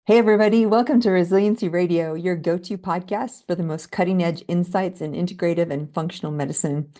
Hey, everybody, welcome to Resiliency Radio, your go-to podcast for the most cutting-edge insights in integrative and functional medicine.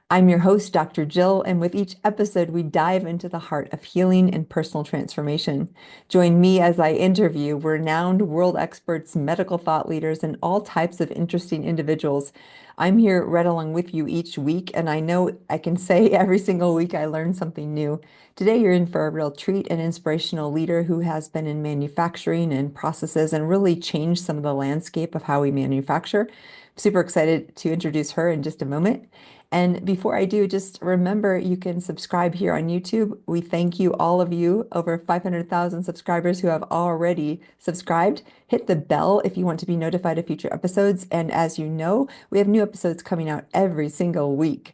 I'm your host, Dr. Jill, and with each episode, we dive into the heart of healing and personal transformation. Join me as I interview renowned world experts, medical thought leaders, and all types of interesting individuals. I'm here right along with you each week, and I know I can say every single week I learn something new. Today, you're in for a real treat, an inspirational leader who has been in manufacturing and processes and really changed some of the landscape of how we manufacture. Super excited to introduce her in just a moment. And before I do, just remember you can subscribe here on YouTube. We thank you, all of you, over 500,000 subscribers who have already subscribed. Hit the bell if you want to be notified of future episodes. And as you know, we have new episodes coming out every single week.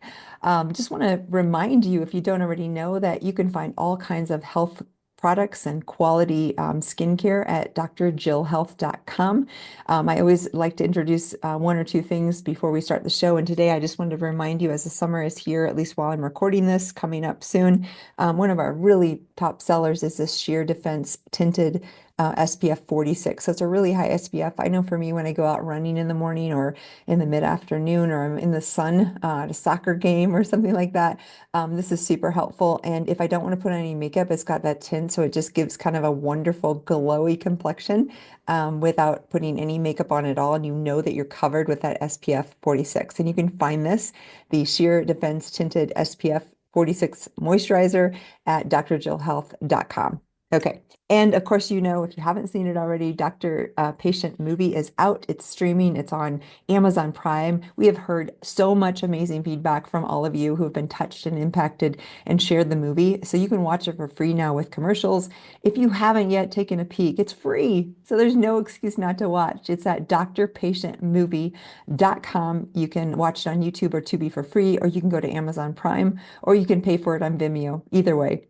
Just want to remind you, if you don't already know, that you can find all kinds of health products and quality skincare at drjillhealth.com. I always like to introduce one or two things before we start the show. And today I just wanted to remind you, as the summer is here, at least while I'm recording this, coming up soon, one of our really top sellers is this Sheer Defense Tinted SPF 46. So it's a really high SPF. I know for me, when I go out running in the morning or in the mid-afternoon, or I'm in the sun at a soccer game or something like that, this is super helpful. And if I don't want to put on any makeup, it's got that tint, so it just gives kind of a wonderful glowy complexion without putting any makeup on at all. And you know that you're covered with that SPF 46. And you can find this, the Sheer Defense Tinted SPF 46 moisturizer, at drjillhealth.com. Okay. And of course, you know, if you haven't seen it already, Dr. Patient movie is out. It's streaming. It's on Amazon Prime. We have heard so much amazing feedback from all of you who have been touched and impacted and shared the movie. So you can watch it for free now with commercials. If you haven't yet taken a peek, it's free. So there's no excuse not to watch. It's at drpatientmovie.com. You can watch it on YouTube or Tubi for free, or you can go to Amazon Prime, or you can pay for it on Vimeo. Either way.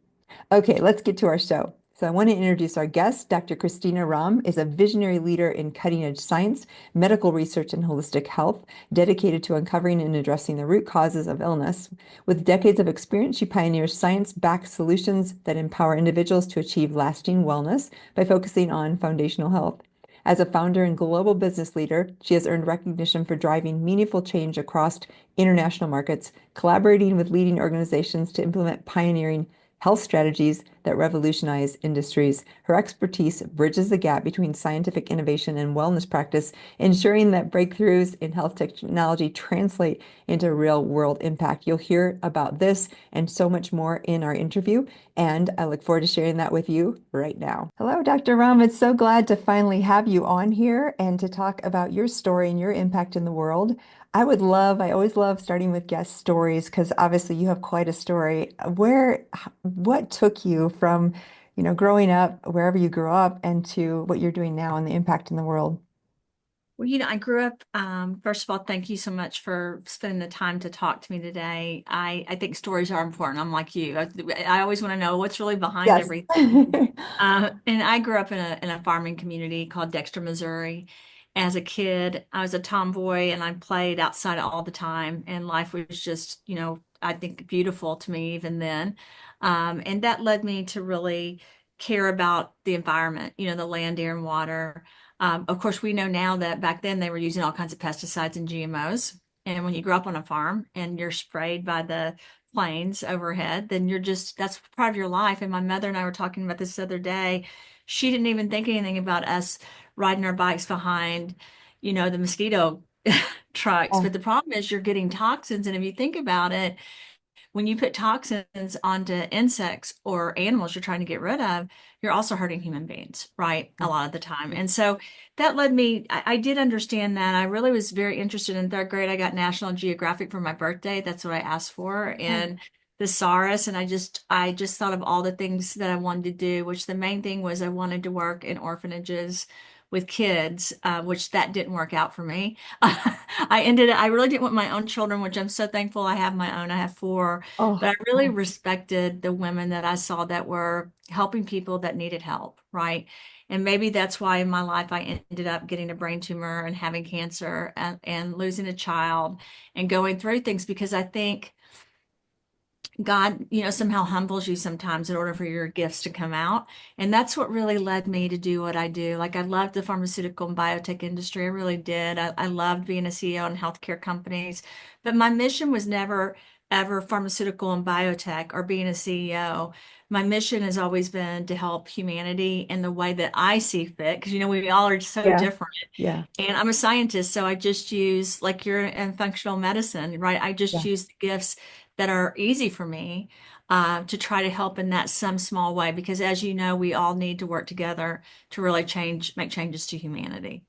Okay, let's get to our show. So I want to introduce our guest. Dr. Christina Rahm is a visionary leader in cutting-edge science, medical research, and holistic health, dedicated to uncovering and addressing the root causes of illness. With decades of experience, she pioneers science-backed solutions that empower individuals to achieve lasting wellness by focusing on foundational health. As a founder and global business leader, she has earned recognition for driving meaningful change across international markets, collaborating with leading organizations to implement pioneering health strategies that revolutionize industries. Her expertise bridges the gap between scientific innovation and wellness practice, ensuring that breakthroughs in health technology translate into real-world impact. You'll hear about this and so much more in our interview, and I look forward to sharing that with you right now. Hello, Dr. Ram. It's so glad to finally have you on here and to talk about your story and your impact in the world. I always love starting with guest stories because obviously you have quite a story. What took you from, growing up, wherever you grew up, and to what you're doing now and the impact in the world? Well, I grew up, first of all, thank you so much for spending the time to talk to me today. I think stories are important. I'm like you. I always want to know what's really behind Yes. everything. And I grew up in a farming community called Dexter, Missouri. As a kid, I was a tomboy and I played outside all the time. And life was just, I think beautiful to me even then. And that led me to really care about the environment, the land, air, and water. Of course, we know now that back then they were using all kinds of pesticides and GMOs. And when you grow up on a farm and you're sprayed by the planes overhead, then that's part of your life. And my mother and I were talking about this the other day. She didn't even think anything about us riding our bikes behind, the mosquito trucks. Oh, But the problem is you're getting toxins. And if you think about it, when you put toxins onto insects or animals you're trying to get rid of, you're also hurting human beings, right? A lot of the time. And so that led me, I did understand that. I really was very interested in third grade. I got National Geographic for my birthday. That's what I asked for. oh, And thesaurus. And I just thought of all the things that I wanted to do, which the main thing was I wanted to work in orphanages with kids, which that didn't work out for me. I really didn't want my own children, which I'm so thankful I have my own. I have four, but I oh, really respected the women that I saw that were helping people that needed help, right? And maybe that's why in my life I ended up getting a brain tumor and having cancer and losing a child and going through things because I think God, somehow humbles you sometimes in order for your gifts to come out. And that's what really led me to do what I do. Like I loved the pharmaceutical and biotech industry. I really did. I loved being a CEO in healthcare companies. But my mission was never ever pharmaceutical and biotech or being a CEO. My mission has always been to help humanity in the way that I see fit, because we all are so Yeah. different. Yeah. And I'm a scientist, so I just use, like you're in functional medicine, right? I just Yeah. use the gifts that are easy for me to try to help in that some small way. Because as you know, we all need to work together to really make changes to humanity.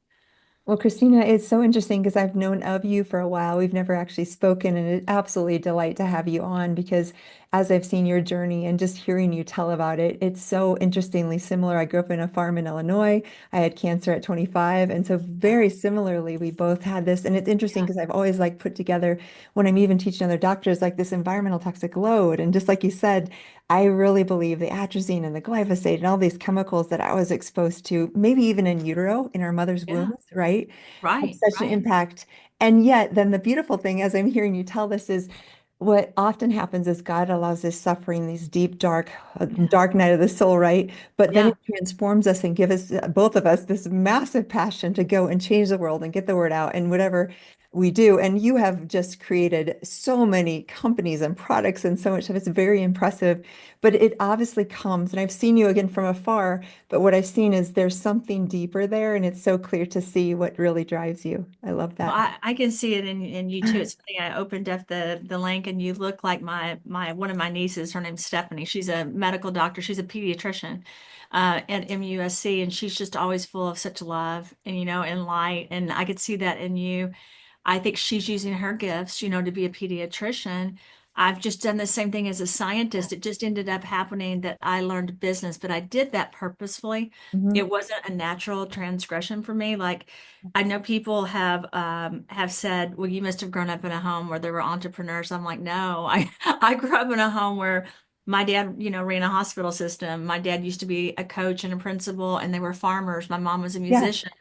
Well, Christina, it's so interesting because I've known of you for a while. We've never actually spoken, and it's absolutely a delight to have you on because as I've seen your journey and just hearing you tell about it, it's so interestingly similar. I grew up in a farm in Illinois. I had cancer at 25. And so very similarly, we both had this. And it's interesting Yeah. because I've always like put together when I'm even teaching other doctors, like this environmental toxic load. And just like you said, I really believe the atrazine and the glyphosate and all these chemicals that I was exposed to, maybe even in utero, in our mother's Yeah. wombs, right? Had Right. such an Right. impact. And yet, then the beautiful thing, as I'm hearing you tell this, is what often happens is God allows this suffering, these deep, dark, Yeah. dark night of the soul, right? But then Yeah. it transforms us and gives us, both of us, this massive passion to go and change the world and get the word out and whatever we do. And you have just created so many companies and products and so much stuff. It's very impressive, but it obviously comes, and I've seen you again from afar, but what I've seen is there's something deeper there, and it's so clear to see what really drives you. I love Well, that. I can see it in you too. It's funny. I opened up the link and you look like my one of my nieces. Her name's Stephanie. She's a medical doctor. She's a pediatrician at MUSC, and she's just always full of such love and and light. And I could see that in you. I think she's using her gifts, to be a pediatrician. I've just done the same thing as a scientist. It just ended up happening that I learned business, but I did that purposefully. Mhm. It wasn't a natural transgression for me. Like I know people have said, "Well, you must have grown up in a home where there were entrepreneurs." I'm like, no, I grew up in a home where my dad, ran a hospital system. My dad used to be a coach and a principal, and they were farmers. My mom was a Yeah. musician.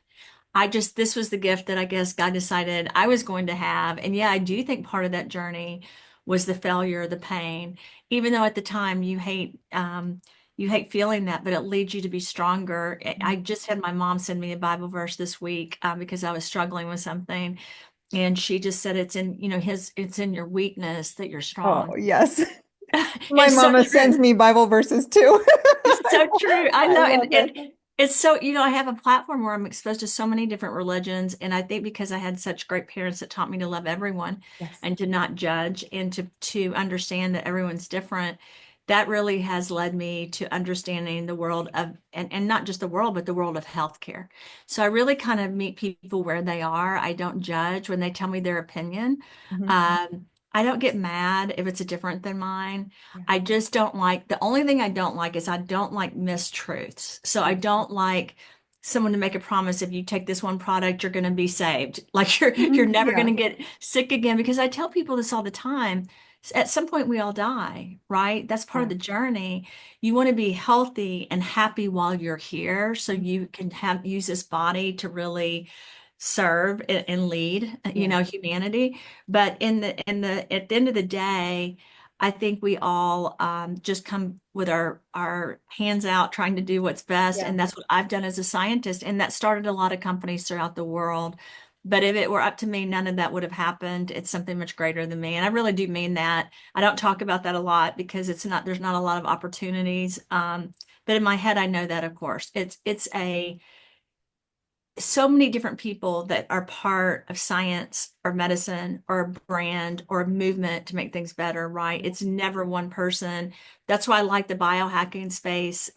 This was the gift that I guess God decided I was going to have. And yeah, I do think part of that journey was the failure, the pain, even though at the time you hate feeling that, but it leads you to be stronger. I just had my mom send me a Bible verse this week because I was struggling with something. And she just said, it's in your weakness that you're Oh, strong. yes. My It's so mama sends true. me Bible verses too. It's so true. I I know. love And it. it's so, I have a platform where I'm exposed to so many different religions. And I think because I had such great parents that taught me to love everyone Yes. and to not judge and to understand that everyone's different, that really has led me to understanding the world of, and not just the world, but the world of healthcare. So I really kind of meet people where they are. I don't judge when they tell me their opinion. Mhm. I don't get mad if it's a different than mine. Yeah. I just don't like, the only thing I don't like is I don't like mistruths. So I Yeah. don't like someone to make a promise, if you take this one product, you're going to be saved. Like you're Mhm. never going Yeah. to get sick again, because I tell people this all the time. At some point we all die, right? That's part of Yeah. the journey. You want to be healthy and happy while you're here so Mhm. you can use this body to really serve and lead, Yeah. humanity. But at the end of the day, I think we all just come with our hands out trying to do what's best. Yeah. And that's what I've done as a scientist. And that started a lot of companies throughout the world. But if it were up to me, none of that would have happened. It's something much greater than me. And I really do mean that. I don't talk about that a lot because there's not a lot of opportunities. But in my head, I know that, of course. It's so many different people that are part of science or medicine or a brand or a movement to make things better, right? It's never one person. That's why I like the biohacking space.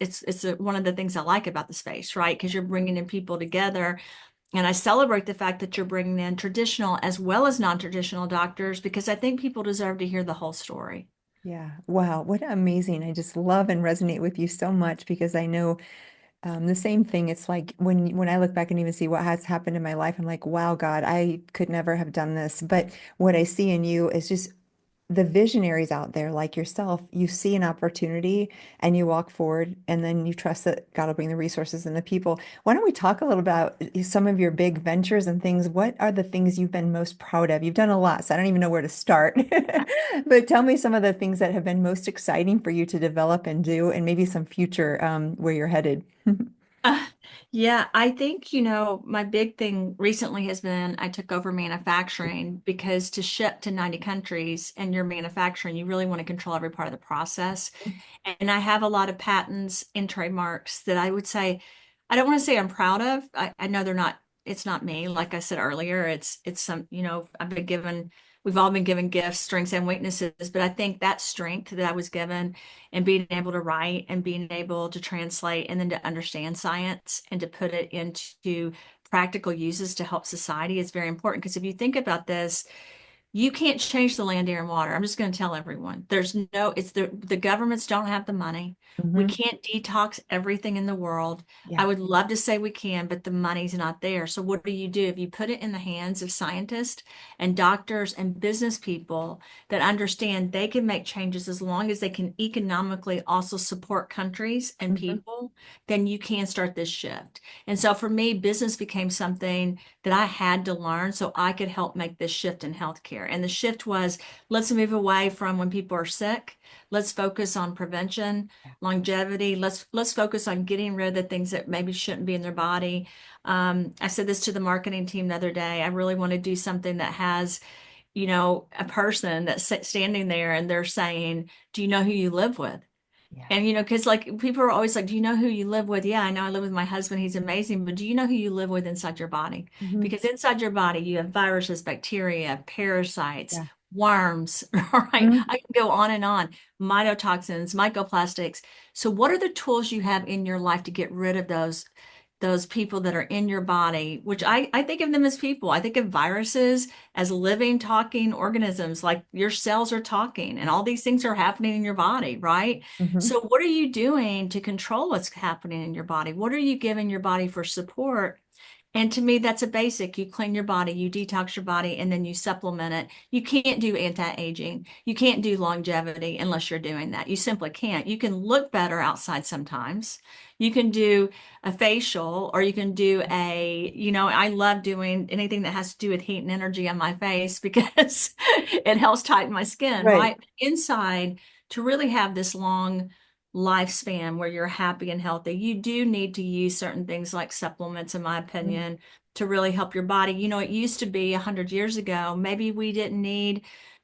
One of the things I like about the space, right? Because you're bringing in people together. And I celebrate the fact that you're bringing in traditional as well as non-traditional doctors, because I think people deserve to hear the whole story. Yeah. Wow. What amazing. I just love and resonate with you so much because I know the same thing. It's like when I look back and even see what has happened in my life, I'm like, wow, God, I could never have done this. But what I see in you is just the visionaries out there like yourself, you see an opportunity and you walk forward and then you trust that God will bring the resources and the people. Why don't we talk a little about some of your big ventures and things? What are the things you've been most proud of? You've done a lot, so I don't even know where to start. But tell me some of the things that have been most exciting for you to develop and do, and maybe some future where you're headed. Uh, yeah, I think, my big thing recently has been I took over manufacturing because to ship to 90 countries and you're manufacturing, you really want to control every part of the process. And I have a lot of patents and trademarks that I would say, I don't want to say I'm proud of. I know they're not, it's not me. Like I said earlier, it's some, we've all been given gifts, strengths and weaknesses, but I think that strength that I was given and being able to write and being able to translate and then to understand science and to put it into practical uses to help society is very important. Because if you think about this, you can't change the land, air, and water. I'm just going to tell everyone. It's the governments don't have the money. We Hmm. can't detox everything in the world. I Yeah. would love to say we can, but the money's not there. So what do? If you put it in the hands of scientists and doctors and business people that understand they can make changes as long as they can economically also support countries and Hmm. people, then you can start this shift. And so for me, business became something that I had to learn so I could help make this shift in healthcare. And the shift was let's move away from when people are sick. Let's focus on prevention, longevity. Let's focus on getting rid of the things that maybe shouldn't be in their body. I said this to the marketing team the other day. I really want to do something that has, a person that's standing there and they're saying, "Do you know who you live with?" Yeah. And because like people are always like, do you know who you live with? Yeah, I know I live with my husband. He's amazing. But do you know who you live with inside your body? Hmm. Because inside your body, you have viruses, bacteria, parasites, Yeah. worms, right? Mhm. I can go on and on. Mycotoxins, mycoplastics. So what are the tools you have in your life to get rid of those people that are in your body, which I think of them as people. I think of viruses as living, talking organisms, like your cells are talking and all these things are happening in your body, right? Mhm. So, what are you doing to control what's happening in your body? What are you giving your body for support? And to me, that's a basic. You clean your body, you detox your body, and then you supplement it. You can't do anti-aging. You can't do longevity unless you're doing that. You simply can't. You can look better outside sometimes. You can do a facial or you can do I love doing anything that has to do with heat and energy on my face because it helps tighten my skin, Right. right? Inside, to really have this long lifespan where you're happy and healthy, you do need to use certain things like supplements, in my Mhm. opinion, to really help your body. It used to be 100 years ago, maybe we didn't need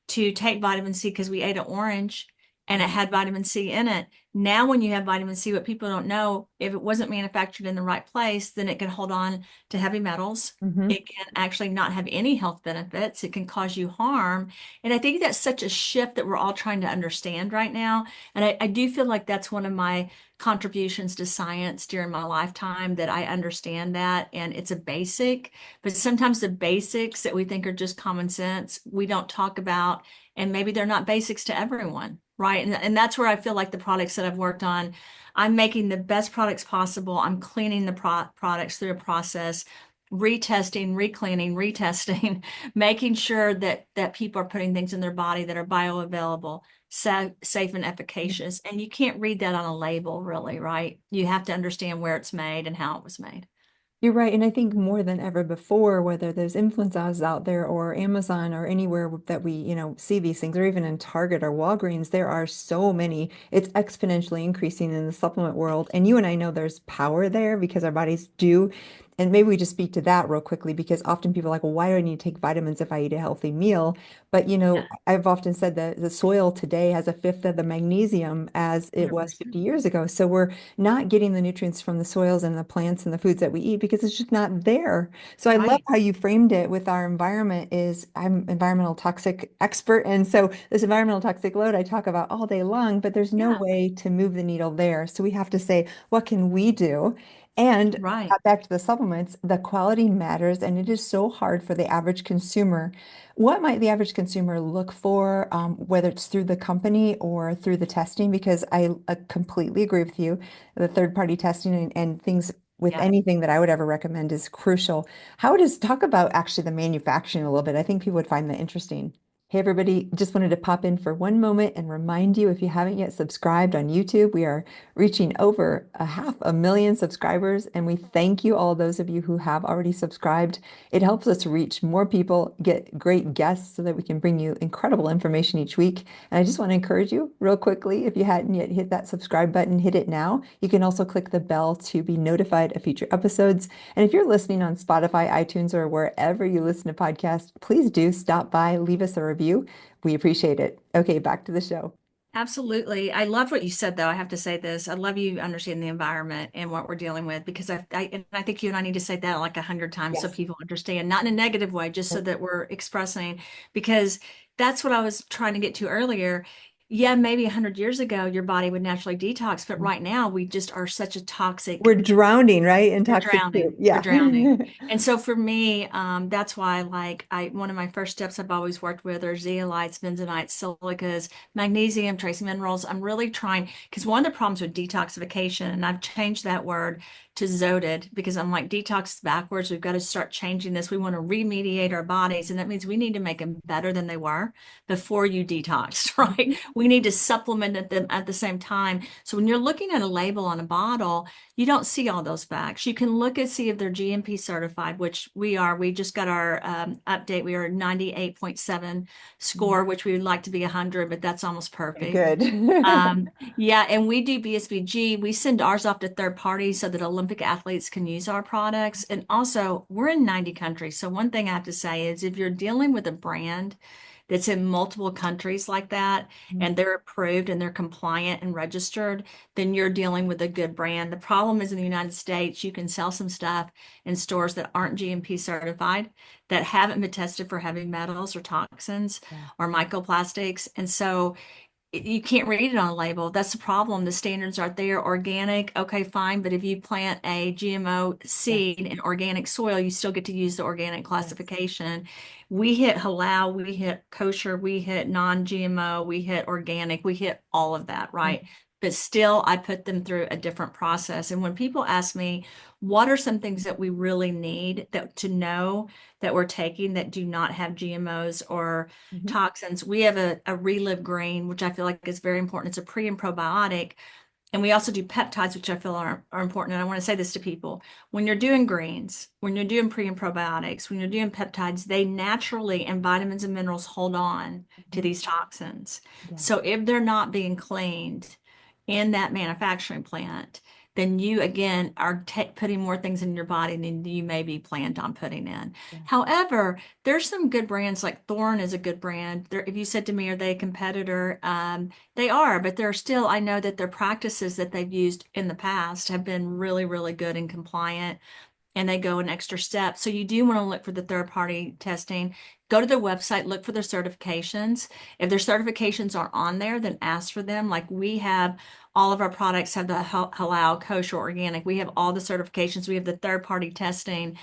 to take vitamin C because we ate an orange and it had vitamin C in it. Now, when you have vitamin C, what people don't know, if it wasn't manufactured in the right place, then it can hold on to heavy metals. Mhm. It can actually not have any health benefits. It can cause you harm. And I think that's such a shift that we're all trying to understand right now. And I do feel like that's one of my contributions to science during my lifetime that I understand that. And it's a basic, but sometimes the basics that we think are just common sense, we don't talk about. And maybe they're not basics to everyone, right? And that's where I feel like the products that I've worked on, I'm making the best products possible. I'm cleaning the products through a process, retesting, recleaning, retesting, making sure that people are putting things in their body that are bioavailable, safe and efficacious. And you can't read that on a label, really, right? You have to understand where it's made and how it was made. You're right. And I think more than ever before, whether there's influencers out there or Amazon or anywhere that we, see these things, or even in Target or Walgreens, there are so many. It's exponentially increasing in the supplement world. And you and I know there's power there because our bodies do. And maybe we just speak to that real quickly because often people are like, well, why do I need to take vitamins if I eat a healthy meal? But Yeah, I've often said that the soil today has a fifth of the magnesium as it was 50 100%. years ago. So we're not getting the nutrients from the soils and the plants and the foods that we eat because it's just not there. So I love Right. how you framed it with our environment is I'm environmental toxic expert. And so this environmental toxic load I talk about all day long, but there's no Yeah, way to move the needle there. So we have to say, what can we do? And right. back to the supplements, the quality matters, and it is so hard for the average consumer. What might the average consumer look for, whether it's through the company or through the testing? Because I completely agree with you. The third-party testing and things with Yeah. anything that I would ever recommend is crucial. How does talk about actually the manufacturing a little bit? I think people would find that interesting. Hey everybody, just wanted to pop in for one moment and remind you if you haven't yet subscribed on YouTube, we are reaching over a 500,000 subscribers, and we thank you all those of you who have already subscribed. It helps us reach more people, get great guests so that we can bring you incredible information each week. And I just want to encourage you real quickly, if you hadn't yet hit that subscribe button, hit it now. You can also click the bell to be notified of future episodes. And if you're listening on Spotify, iTunes, or wherever you listen to podcasts, please do stop by, leave us a review. We appreciate it. Okay, back to the show. Absolutely. I love what you said, though. I have to say this. I love you understanding the environment and what we're dealing with because and I think you and I need to say that like 100 times so Yes. people understand, not in a negative way, just so that we're expressing, because that's what I was trying to get to earlier. Yeah, maybe 100 years ago, your body would naturally detox, but right now we just are such a We're toxic. drowning, right? In We're toxic soup. drowning. We're Yeah. drowning. And so for me, that's why like one of my first steps I've always worked with are zeolites, benzenites, silicas, magnesium, trace minerals. I'm really trying because one of the problems with detoxification, and I've changed that word to zoded because I'm like detox is backwards. We've got to start changing this. We want to remediate our bodies, and that means we need to make them better than they were before you detoxed, right? We need to supplement them at the same time. So when you're looking at a label on a bottle, you don't see all those facts. You can look and see if they're GMP certified, which we are. We just got our update. We are 98.7 score, which we would like to be 100, but that's almost perfect. Good. Yeah, and we do BSBG. We send ours off to third parties so that Olympic athletes can use our products. And also, we're in 90 countries. So one thing I have to say is if you're dealing with a brand that's in multiple countries like that, and they're approved and they're compliant and registered, then you're dealing with a good brand. The problem is in the United States, you can sell some stuff in stores that aren't GMP certified, that haven't been tested for heavy metals or toxins Yeah. or microplastics. And so you can't read it on a label. That's the problem. The standards aren't there. Organic, okay, fine. But if you plant a GMO Yes. seed in organic soil, you still get to use the organic Yes. classification. We hit halal, we hit kosher, we hit non-GMO, we hit organic, we hit all of that, right? But still, I put them through a different process. And when people ask me, what are some things that we really need that to know that we're taking that do not have GMOs or Mhm. toxins? We have a relive green, which I feel like is very important. It's a pre and probiotic. And we also do peptides, which I feel are important. And I want to say this to people. When you're doing greens, when you're doing pre and probiotics, when you're doing peptides, they naturally, and vitamins and minerals hold on to Mhm. these toxins. Yeah. So if they're not being cleaned in that manufacturing plant, then you again are putting more things in your body than you maybe planned on putting in. Yeah. However, there's some good brands like Thorne is a good brand. If you said to me, are they a competitor? They are, but there are still, I know that their practices that they've used in the past have been really, really good and compliant, and they go an extra step. So you do want to look for the third party testing. Go to their website, look for their certifications. If their certifications are on there, then ask for them. Like we have all of our products have the halal, kosher, organic. We have all the certifications. We have the third party testing.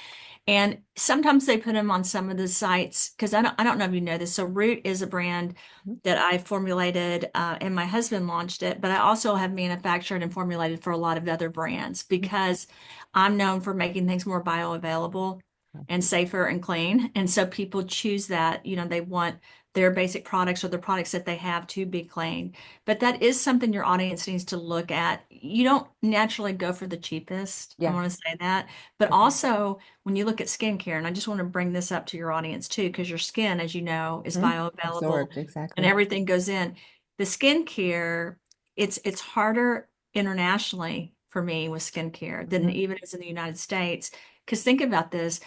And sometimes they put them on some of the sites because I don't know if you know this. So Root is a brand Mhm. that I formulated and my husband launched it, but I also have manufactured and formulated for a lot of other brands because I'm known for making things more bioavailable and safer and clean. And so people choose that, they want their basic products or the products that they have to be clean. But that is something your audience needs to look at. You don't naturally go for the cheapest. I Yeah. want to say that. But Okay. also, when you look at skincare, and I just want to bring this up to your audience too, because your skin, as you know, is bioavailable Absorbed, and exactly. everything goes in. The skincare, it's harder internationally for me with skincare than Mhm. it even is in the United States. Because think about this.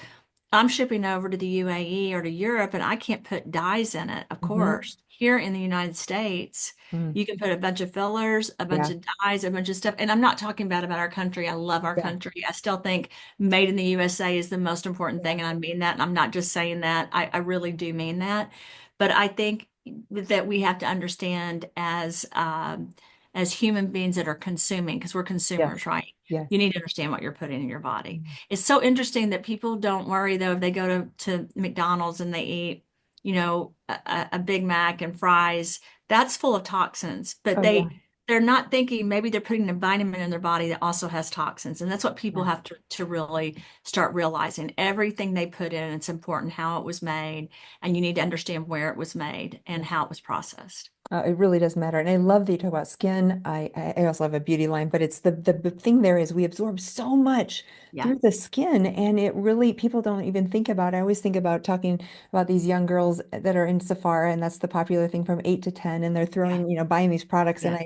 I'm shipping over to the UAE or to Europe and I can't put dyes in it, of Mhm. course. Here in the United States, Mm. you can put a bunch of fillers, a bunch Yeah. of dyes, a bunch of stuff. And I'm not talking bad about our country. I love our Yeah. country. I still think made in the USA is the most important Yeah. thing. And I mean that. And I'm not just saying that. I really do mean that. But I think that we have to understand as human beings that are consuming, because we're consumers, Yes. right? You Yes. need to understand what you're putting in your body. Mm. It's so interesting that people don't worry though if they go to McDonald's and they eat, a Big Mac and fries. That's full of toxins, but Oh, yeah. they're not thinking maybe they're putting a vitamin in their body that also has toxins. And that's what people Yeah. have to really start realizing. Everything they put in, it's important how it was made, and you need to understand where it was made and how it was processed. It really does matter. And I love that you talk about skin. I also have a beauty line, but it's the thing there is we absorb so much Yeah, through the skin, and it really people don't even think about. I always think about talking about these young girls that are in Sephora, and that's the popular thing from 8 to 10, and they're yeah, throwing, buying these products. And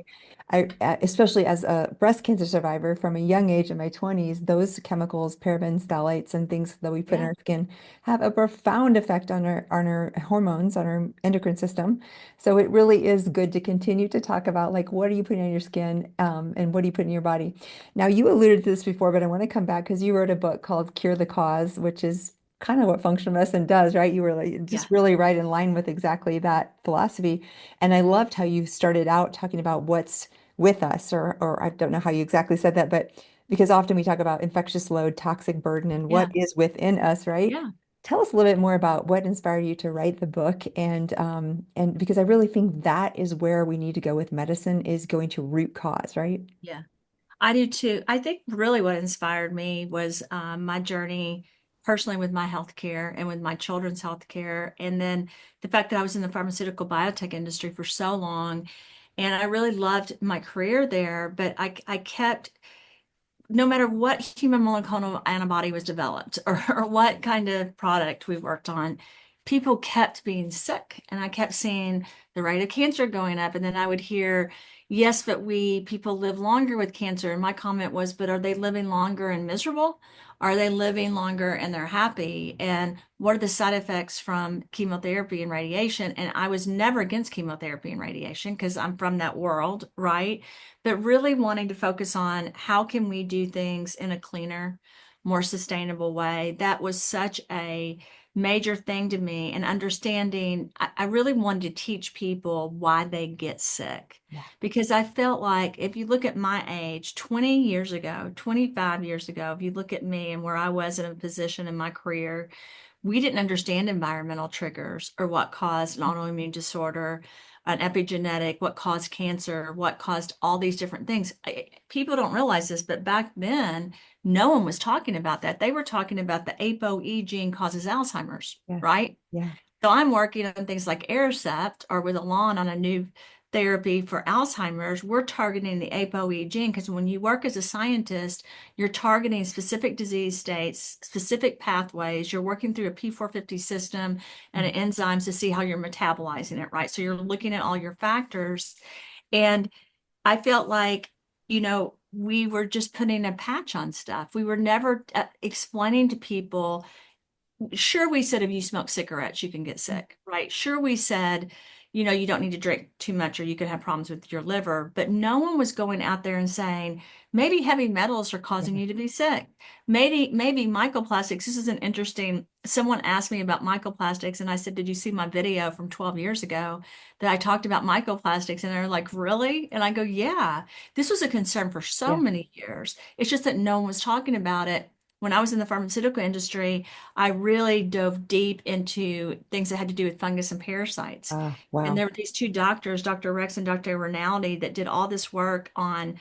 yeah, especially as a breast cancer survivor from a young age in my 20s, those chemicals, parabens, phthalates, and things that we put in yeah, our skin have a profound effect on our hormones, on our endocrine system. So it really is good to continue to talk about like what are you putting on your skin, and what do you put in your body. Now you alluded to this before, but I want to come back because you wrote a book called Cure the Cause, which is kind of what functional medicine does, right? You were like yeah, just really right in line with exactly that philosophy. And I loved how you started out talking about what's with us, or I don't know how you exactly said that, but because often we talk about infectious load, toxic burden, and what yeah, is within us, right? yeah. Tell us a little bit more about what inspired you to write the book, and because I really think that is where we need to go with medicine, is going to root cause, right? Yeah. I do too. I think really what inspired me was my journey personally with my healthcare and with my children's healthcare. And then the fact that I was in the pharmaceutical biotech industry for so long. And I really loved my career there, but I kept no matter what human monoclonal antibody was developed or what kind of product we worked on, people kept being sick. And I kept seeing the rate of cancer going up. And then I would hear, yes, but people live longer with cancer. And my comment was, but are they living longer and miserable? Are they living longer and they're happy? And what are the side effects from chemotherapy and radiation? And I was never against chemotherapy and radiation because I'm from that world, right? But really wanting to focus on how can we do things in a cleaner, more sustainable way. That was such a major thing to me, and understanding I really wanted to teach people why they get sick. Yeah. Because I felt like if you look at my age, 20 years ago, 25 years ago, if you look at me and where I was in a position in my career, we didn't understand environmental triggers or what caused an autoimmune disorder, an epigenetic, what caused cancer, what caused all these different things. People don't realize this, but back then, no one was talking about that. They were talking about the ApoE gene causes Alzheimer's, Yeah. right? Yeah. So I'm working on things like Aricept or with Alon on a new therapy for Alzheimer's. We're targeting the ApoE gene because when you work as a scientist, you're targeting specific disease states, specific pathways. You're working through a P450 system and enzymes to see how you're metabolizing it, right? So you're looking at all your factors. And I felt like, we were just putting a patch on stuff. We were never explaining to people. Sure, we said if you smoke cigarettes, you can get sick, right? Sure, we said, you don't need to drink too much or you could have problems with your liver. But no one was going out there and saying, maybe heavy metals are causing Yeah. you to be sick. Maybe microplastics. This is an interesting, someone asked me about microplastics, and I said, did you see my video from 12 years ago that I talked about microplastics? And they're like, really? And I go, yeah, this was a concern for so Yeah. many years. It's just that no one was talking about it. When I was in the pharmaceutical industry, I really dove deep into things that had to do with fungus and parasites. And Wow. there were these two doctors, Dr. Rex and Dr. Rinaldi, that did all this work on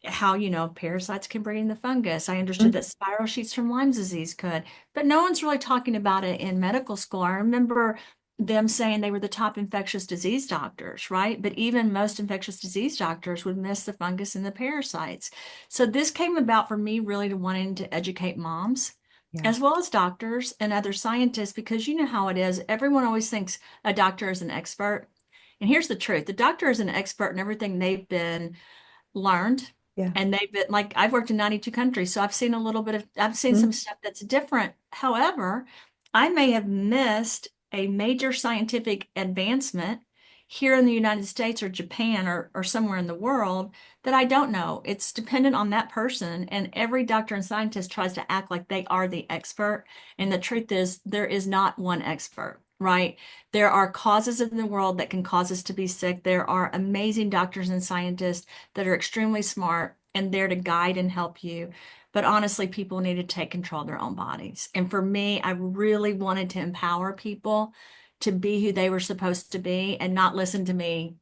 how, parasites can bring in the fungus. I understood Mhm. that spiral sheets from Lyme disease could, but no one's really talking about it in medical school. I remember them saying they were the top infectious disease doctors, right? But even most infectious disease doctors would miss the fungus and the parasites. So this came about for me really to wanting to educate moms Yeah. as well as doctors and other scientists, because you know how it is. Everyone always thinks a doctor is an expert. And here's the truth. The doctor is an expert in everything they've been learned, Yeah. and they've been like, I've worked in 92 countries, so I've seen some Mhm. stuff that's different. However, I may have missed a major scientific advancement here in the United States or Japan or somewhere in the world that I don't know. It's dependent on that person, and every doctor and scientist tries to act like they are the expert. And the truth is, there is not one expert, right? There are causes in the world that can cause us to be sick. There are amazing doctors and scientists that are extremely smart and there to guide and help you. But honestly, people need to take control of their own bodies. And for me, I really wanted to empower people to be who they were supposed to be and not listen to me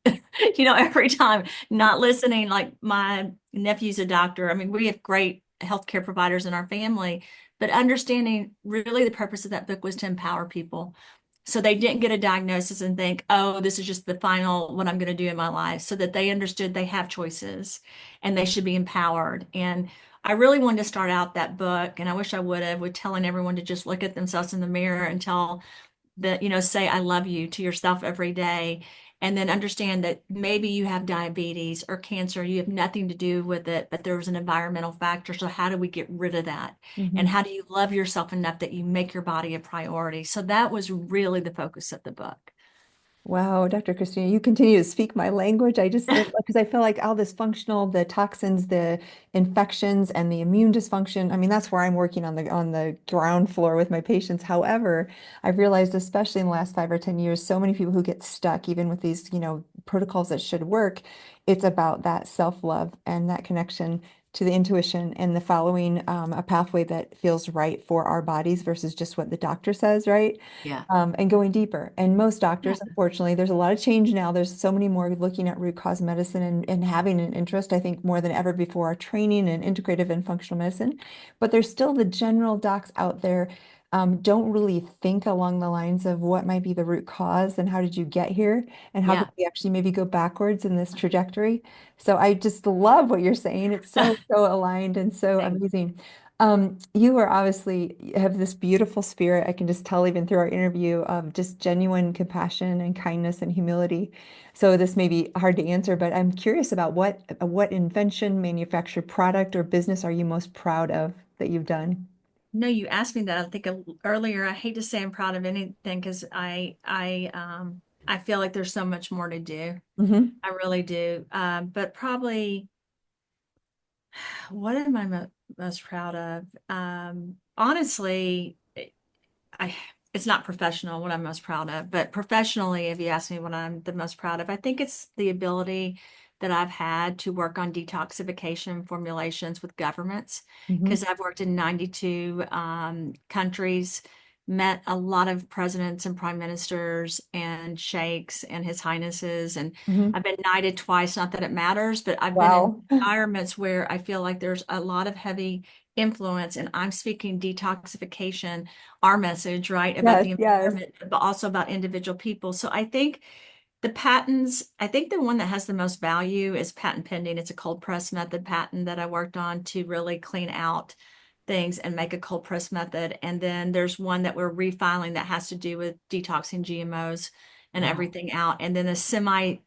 every time not listening. Like my nephew's a doctor. I mean, we have great healthcare providers in our family, but understanding really the purpose of that book was to empower people. So they didn't get a diagnosis and think, oh, this is just the final what I'm going to do in my life, so that they understood they have choices and they should be empowered. And I really wanted to start out that book, and I wish I would have, with telling everyone to just look at themselves in the mirror and tell that, say I love you to yourself every day. And then understand that maybe you have diabetes or cancer, you have nothing to do with it, but there was an environmental factor. So how do we get rid of that? And Mhm. how do you love yourself enough that you make your body a priority? So that was really the focus of the book. Wow, Dr. Christina, you continue to speak my language. Because I feel like all this functional, the toxins, the infections, and the immune dysfunction. I mean, that's where I'm working on the ground floor with my patients. However, I've realized, especially in the last 5 or 10 years, so many people who get stuck, even with these, protocols that should work, it's about that self-love and that connection to the intuition and the following a pathway that feels right for our bodies versus just what the doctor says, right? Yeah. And going deeper. And most Yeah. doctors, unfortunately, there's a lot of change now. There's so many more looking at root cause medicine and having an interest, I think, more than ever before, training in integrative and functional medicine. But there's still the general docs out there don't really think along the lines of what might be the root cause and how did you get here and how can Yeah. we actually maybe go backwards in this trajectory. So I just love what you're saying. It's so aligned and so Thanks. amazing. You are obviously have this beautiful spirit. I can just tell even through our interview of just genuine compassion and kindness and humility. So this may be hard to answer, but I'm curious about what invention, manufactured product, or business are you most proud of that you've done? No, you asked me that, I think earlier. I hate to say I'm proud of anything because I feel like there's so much more to do. Hmm. I really do. But probably, what am I most proud of? Honestly, I it's not professional what I'm most proud of, but professionally, if you ask me what I'm the most proud of, I think it's the ability that I've had to work on detoxification formulations with governments, Hmm. because I've worked in 92 countries, met a lot of presidents and prime ministers and sheikhs and his highnesses, and Hmm. I've been knighted twice. Not that it matters, but I've been in Wow. environments where I feel like there's a lot of heavy influence, and I'm speaking detoxification, our message, right, about Yes, the yes. environment, but also about individual people. So I think I think the one that has the most value is patent pending. It's a cold press method patent that I worked on to really clean out things and make a cold press method. And then there's one that we're refiling that has to do with detoxing GMOs and Wow. everything out. And then a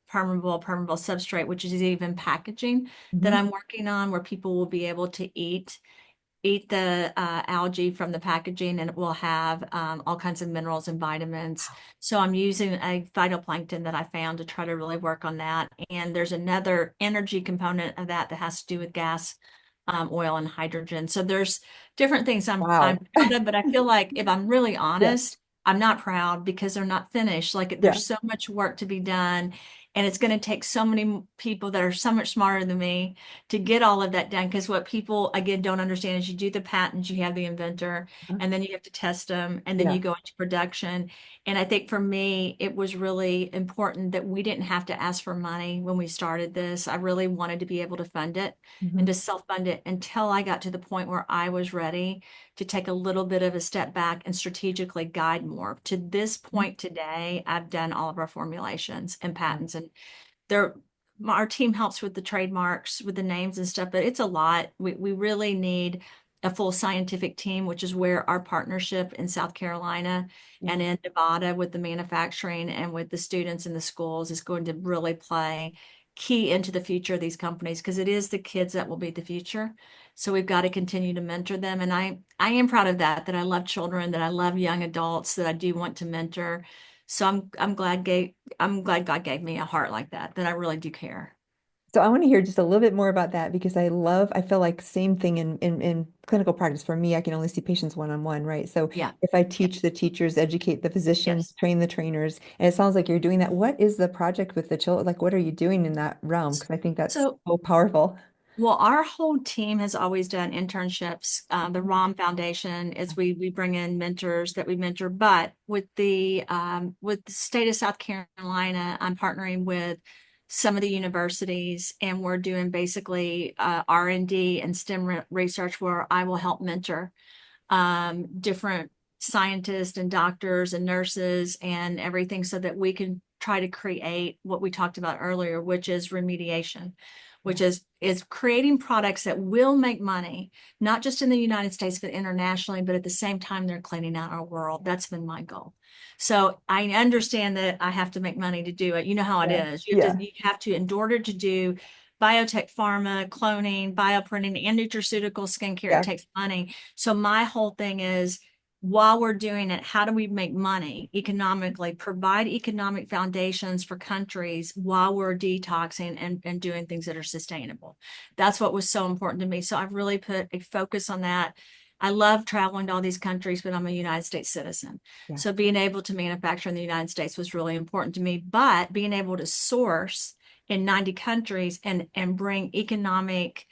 permeable substrate, which is even packaging that Hmm. I'm working on, where people will be able to eat the algae from the packaging, and it will have all kinds of minerals and vitamins. So I'm using a phytoplankton that I found to try to really work on that. And there's another energy component of that that has to do with gas, oil, and hydrogen. So there's different things I'm Wow. proud of, but I feel like if I'm really Yeah. honest, I'm not proud because they're not finished. Like Yeah. there's so much work to be done. And it's going to take so many people that are so much smarter than me to get all of that done. Because what people, again, don't understand is you do the patents, you have the inventor, and then you have to test them, and then you Yeah. go into production. And I think for me, it was really important that we didn't have to ask for money when we started this. I really wanted to be able to fund it and Hmm. to self-fund it until I got to the point where I was ready to take a little bit of a step back and strategically guide more. To this point today, I've done all of our formulations and patents, and they're our team helps with the trademarks, with the names and stuff, but it's a lot. We really need a full scientific team, which is where our partnership in South Carolina Yeah. and in Nevada with the manufacturing and with the students in the schools is going to really play key into the future of these companies, because it is the kids that will be the future. So we've got to continue to mentor them. And I am proud of that I love children, that I love young adults, that I do want to mentor. So I'm glad God gave me a heart like that I really do care. So I want to hear just a little bit more about that because I feel like same thing in clinical practice. For me, I can only see patients one-on-one, right? So Yeah. if I Yeah. teach the teachers, educate the physicians, Yes. train the trainers, and it sounds like you're doing that. What is the project with the children? Like, what are you doing in that realm? Because I think that's So, so powerful. well, our whole team has always done internships. The Rahm Foundation is we bring in mentors that we mentor, but with the state of South Carolina, I'm partnering with some of the universities, and we're doing basically R&D and STEM research where I will help mentor different scientists and doctors and nurses and everything so that we can try to create what we talked about earlier, which is remediation, which is creating products that will make money, not just in the United States, but internationally, but at the same time, they're cleaning out our world. That's been my goal. So I understand that I have to make money to do it. You know how it Yeah. is. Yeah. You have to, in order to do biotech, pharma, cloning, bioprinting, and nutraceutical skincare, it Yeah. takes money. So my whole thing is, while we're doing it, how do we make money economically, provide economic foundations for countries while we're detoxing and doing things that are sustainable? That's what was so important to me. So I've really put a focus on that. I love traveling to all these countries, but I'm a United States citizen. Yeah. So being able to manufacture in the United States was really important to me, but being able to source in 90 countries and bring economic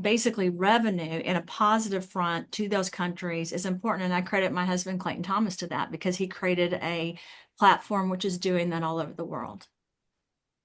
basically revenue in a positive front to those countries is important. And I credit my husband, Clayton Thomas, to that because he created a platform which is doing that all over the world.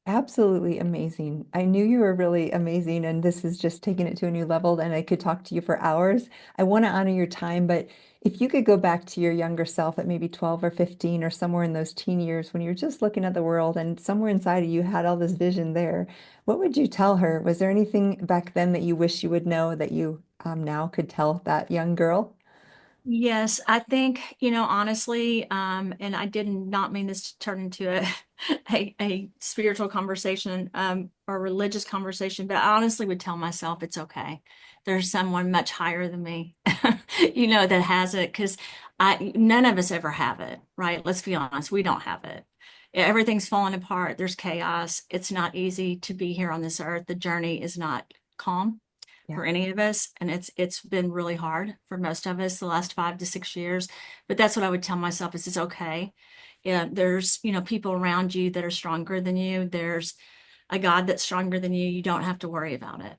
Absolutely amazing. I knew you were really amazing, and this is just taking it to a new level, and I could talk to you for hours. I want to honor your time, but if you could go back to your younger self at maybe 12 or 15 or somewhere in those teen years when you're just looking at the world and somewhere inside of you had all this vision there, what would you tell her? Was there anything back then that you wish you would know that you now could tell that young girl? Yes, I think, honestly, and I did not mean this to turn into a spiritual conversation, or religious conversation, but I honestly would tell myself it's okay. There's someone much higher than me, that has it, because none of us ever have it, right? Let's be honest, we don't have it. Everything's falling apart. There's chaos. It's not easy to be here on this earth. The journey is not calm Yeah. for any of us, and it's been really hard for most of us the last 5 to 6 years. But that's what I would tell myself is it's okay. Yeah, there's people around you that are stronger than you. There's a God that's stronger than you. You don't have to worry about it.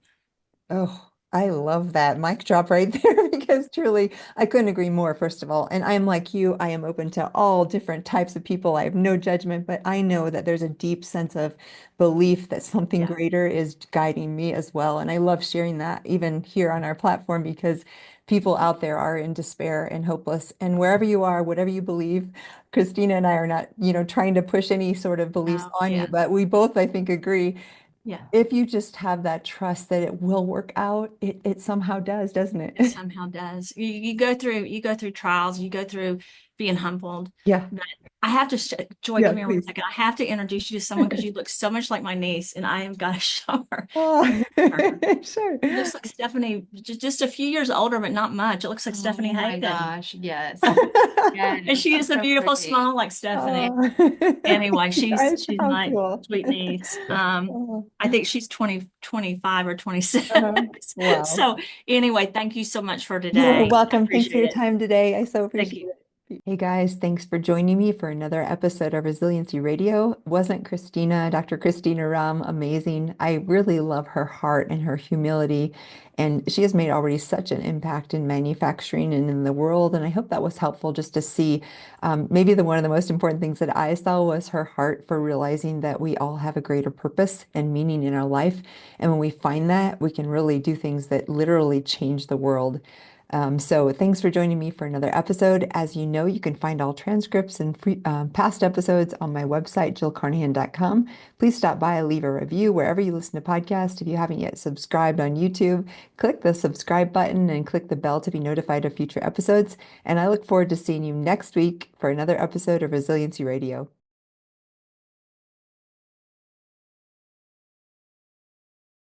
Oh, I love that mic drop right there because truly I couldn't agree more, first of all. And I'm like you, I am open to all different types of people. I have no judgment, but I know that there's a deep sense of belief that something Yeah, greater is guiding me as well. And I love sharing that even here on our platform because people out there are in despair and hopeless. And wherever you are, whatever you believe, Christina and I are not, trying to push any sort of beliefs no, on you, yeah, but we both, I think, agree yeah. if you just have that trust that it will work out, it somehow does, doesn't It it? somehow does. You go through trials, you go through being humbled. Yeah. But I have to Joy, Yeah, come here one please. second. I have to introduce you to someone because you look so much like my niece, and I have got to show her. Oh, Her. sure. She looks like Stephanie, just a few years older, but not much. It looks like Stephanie Oh my Hayden. gosh, yes. Oh, And Yes, she has that's a so beautiful pretty. smile like Stephanie. oh, Anyway, she's how my cool. sweet niece. Oh, I think she's 20, 25 or 26. wow. So anyway, thank you so much for You're today. I welcome. Thanks for appreciate your it. time today. I so Thank appreciate you. it. Hey guys, thanks for joining me for another episode of Resiliency Radio. Wasn't Dr. Christina Rahm, amazing? I really love her heart and her humility, and she has made already such an impact in manufacturing and in the world. And I hope that was helpful just to see. Maybe one of the most important things that I saw was her heart for realizing that we all have a greater purpose and meaning in our life. And when we find that, we can really do things that literally change the world. So thanks for joining me for another episode. As you know, you can find all transcripts and free, past episodes on my website, jillcarnahan.com. Please stop by, leave a review wherever you listen to podcasts. If you haven't yet subscribed on YouTube, click the subscribe button and click the bell to be notified of future episodes. And I look forward to seeing you next week for another episode of Resiliency Radio.